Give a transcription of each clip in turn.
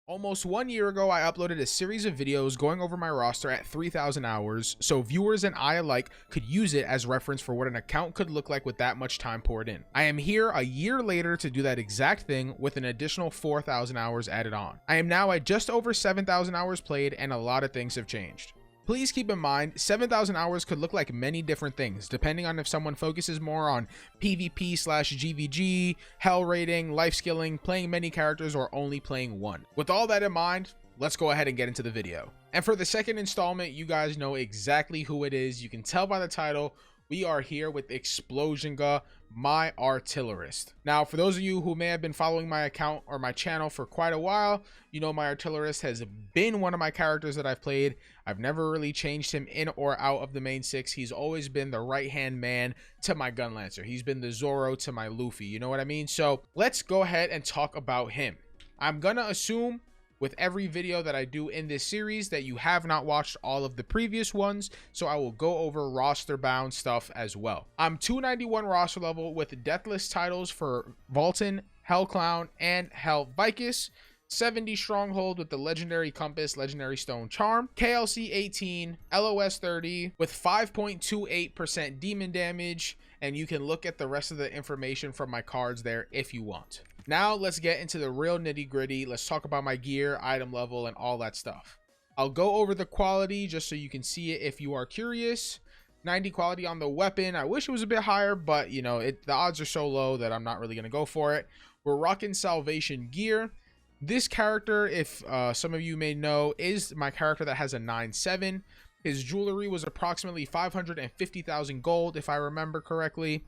Almost 1 year ago, I uploaded a series of videos going over my roster at 3,000 hours, so viewers and I alike could use it as reference for what an account could look like with that much time poured in. I am here a year later to do that exact thing with an additional 4,000 hours added on. I am now at just over 7,000 hours played, and a lot of things have changed. Please keep in mind, 7,000 hours could look like many different things, depending on if someone focuses more on PvP/GVG, hell rating, life skilling, playing many characters, or only playing one. With all that in mind, let's go ahead and get into the video. And for the second installment, you guys know exactly who it is. You can tell by the title. We are here with Explosionga, my Artillerist. Now, for those of you who may have been following my account or my channel for quite a while, you know my Artillerist has been one of my characters that I've played. I've never really changed him in or out of the main six. He's always been the right-hand man to my Gun Lancer. He's been the Zoro to my Luffy, you know what I mean? So let's go ahead and talk about him. I'm gonna assume with every video that I do in this series that you have not watched all of the previous ones, so I will go over roster bound stuff as well. I'm 291 roster level with deathless titles for Vulcan, Hell Clown, and Hell Vicus. 70 stronghold with the legendary compass, legendary stone charm, KLC 18, LOS 30 with 5.28% demon damage, and you can look at the rest of the information from my cards there if you want. Now let's get into the real nitty gritty. Let's talk about my gear, item level, and all that stuff. I'll go over the quality just so you can see it if you are curious. 90 quality on the weapon. I wish it was a bit higher, but you know, the odds are so low that I'm not really going to go for it. We're rocking Salvation gear. This character, if some of you may know, is my character that has a 9/7. His jewelry was approximately 550,000 gold, if I remember correctly.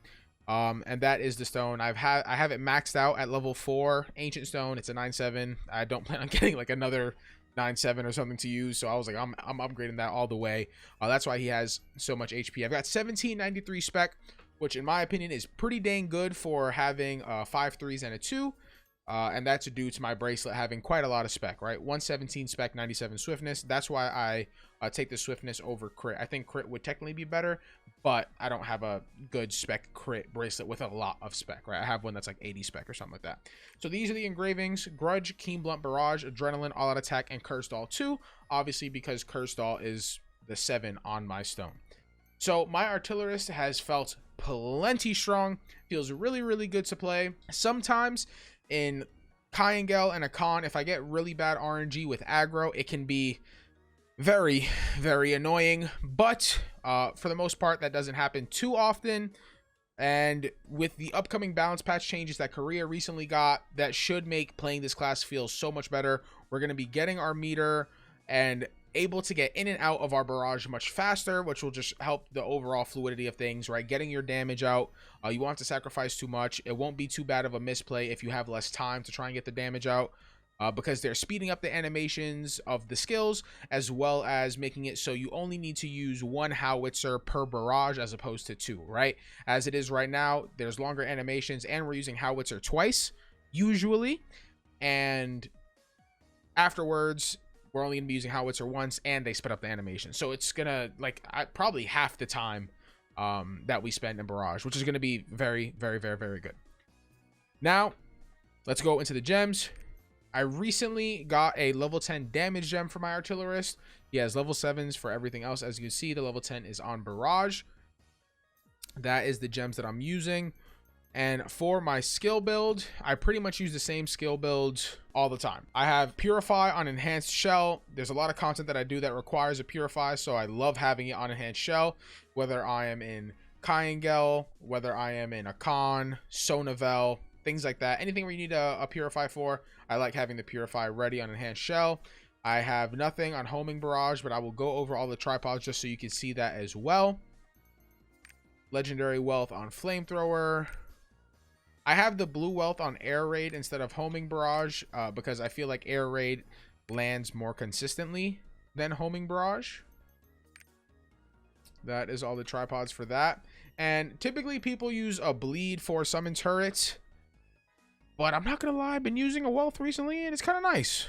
And that is the stone. I have it maxed out at level 4 ancient stone. It's a 9/7. I don't plan on getting like another 9/7 or something to use, so I was like, I'm upgrading that all the way. That's why he has so much HP. I've got 1793 spec, which in my opinion is pretty dang good for having 5 3s and a 2. And that's due to my bracelet having quite a lot of spec, right? 117 spec, 97 swiftness. That's why I take the swiftness over crit. I think crit would technically be better, but I don't have a good spec crit bracelet with a lot of spec, right? I have one that's like 80 spec or something like that. So these are the engravings: Grudge, Keen Blunt, Barrage, Adrenaline, All Out Attack, and Curse Doll 2. Obviously, because Curse Doll is the 7 on my stone. So my Artillerist has felt plenty strong. Feels really, really good to play. Sometimes in Kyangel and Akan, if I get really bad RNG with aggro, it can be very, very annoying, but for the most part that doesn't happen too often. And with the upcoming balance patch changes that Korea recently got, that should make playing this class feel so much better. We're going to be getting our meter and able to get in and out of our barrage much faster, which will just help the overall fluidity of things, right? Getting your damage out. You won't have to sacrifice too much. It won't be too bad of a misplay if you have less time to try and get the damage out, because they're speeding up the animations of the skills, as well as making it so you only need to use 1 howitzer per barrage as opposed to 2, right? As it is right now, there's longer animations, and we're using howitzer twice usually, and afterwards we're only gonna be using howitzer once, and they sped up the animation. So it's gonna like probably half the time that we spend in barrage, which is gonna be very, very, very, very good. Now let's go into the gems. I recently got a level 10 damage gem for my Artillerist. He has level 7s for everything else. As you can see, the level 10 is on Barrage. That is the gems that I'm using. And for my skill build, I pretty much use the same skill build all the time. I have Purify on Enhanced Shell. There's a lot of content that I do that requires a Purify, so I love having it on Enhanced Shell, whether I am in Kyangel, whether I am in Akan, Sonavel, things like that. Anything where you need a Purify for, I like having the Purify ready on Enhanced Shell. I have nothing on Homing Barrage, but I will go over all the tripods just so you can see that as well. Legendary Wealth on Flamethrower. I have the blue wealth on Air Raid instead of Homing Barrage, because I feel like Air Raid lands more consistently than Homing Barrage. That is all the tripods for that. And typically people use a bleed for summon turrets, but I'm not gonna lie, I've been using a wealth recently and it's kind of nice.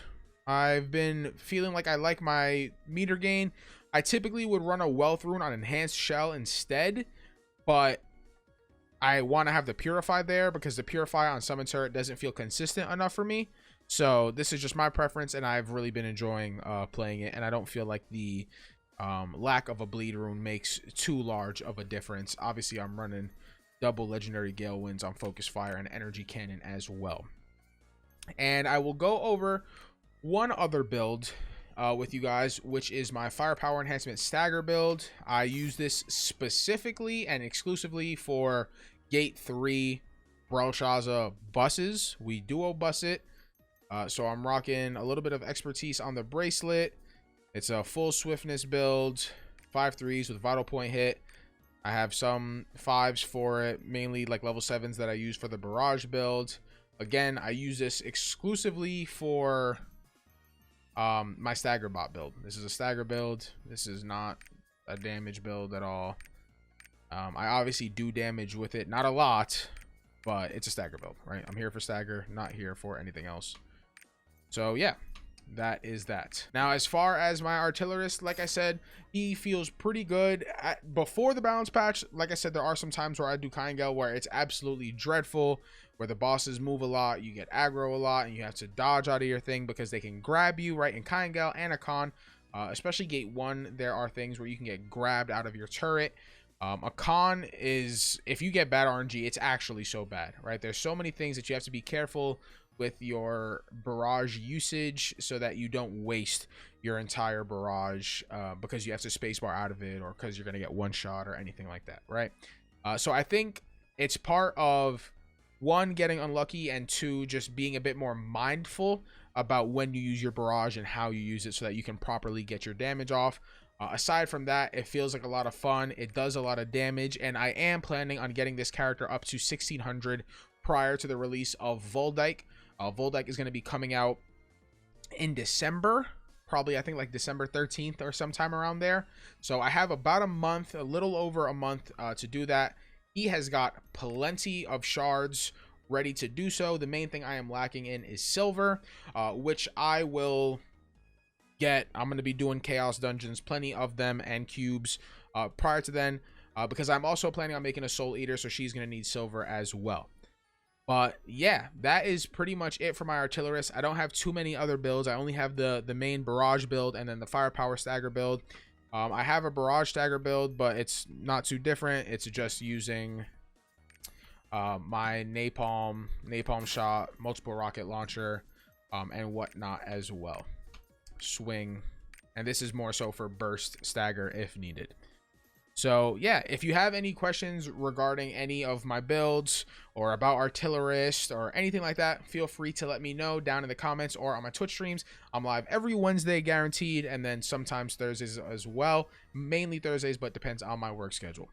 I've been feeling like I like my meter gain. I typically would run a wealth rune on Enhanced Shell instead, but I want to have the Purify there because the Purify on summon turret doesn't feel consistent enough for me. So this is just my preference, and I've really been enjoying playing it, and I don't feel like the lack of a bleed rune makes too large of a difference. Obviously, I'm running double legendary gale winds on focus fire and energy cannon as well. And I will go over one other build with you guys, which is my firepower enhancement stagger build. I use this specifically and exclusively for gate 3 Belshazzar buses. We duo bus it. So I'm rocking a little bit of expertise on the bracelet. It's a full swiftness build, 5/3s with vital point hit. I have some 5s for it, mainly like level 7s that I use for the Barrage build. Again, I use this exclusively for my stagger bot build. This is a stagger build. This is not a damage build at all. I obviously do damage with it, not a lot, but it's a stagger build, right? I'm here for stagger, not here for anything else. So yeah, that is that. Now, as far as my Artillerist, like I said, he feels pretty good. Before the balance patch, like I said, there are some times where I do Kaingel where it's absolutely dreadful, where the bosses move a lot, you get aggro a lot, and you have to dodge out of your thing because they can grab you, right? In Kaingel and Akan, especially gate 1, there are things where you can get grabbed out of your turret. Akan is, if you get bad RNG, it's actually so bad, right? There's so many things that you have to be careful with your barrage usage so that you don't waste your entire barrage because you have to spacebar out of it, or because you're going to get one shot or anything like that, right? So I think it's part of, 1, getting unlucky, and 2, just being a bit more mindful about when you use your barrage and how you use it so that you can properly get your damage off. Aside from that, it feels like a lot of fun. It does a lot of damage, and I am planning on getting this character up to 1600 prior to the release of Voldyke. Voldyke is going to be coming out in December, probably I think like December 13th or sometime around there. So I have about a month, a little over a month to do that. He has got plenty of shards ready to do so. The main thing I am lacking in is silver, which I will get. I'm going to be doing chaos dungeons, plenty of them, and cubes prior to then, because I'm also planning on making a soul eater, so she's going to need silver as well. But yeah, that is pretty much it for my Artillerist. I don't have too many other builds. I only have the main Barrage build and then the Firepower Stagger build. I have a Barrage Stagger build, but it's not too different. It's just using my Napalm shot, multiple rocket launcher, and whatnot as well. Swing. And this is more so for burst stagger if needed. So yeah, if you have any questions regarding any of my builds or about Artillerist or anything like that, feel free to let me know down in the comments or on my Twitch streams. I'm live every Wednesday guaranteed, and then sometimes Thursdays as well. Mainly Thursdays, but depends on my work schedule.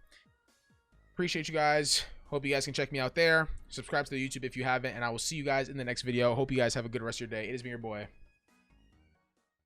Appreciate you guys. Hope you guys can check me out there. Subscribe to the YouTube if you haven't, and I will see you guys in the next video. Hope you guys have a good rest of your day. It has been your boy.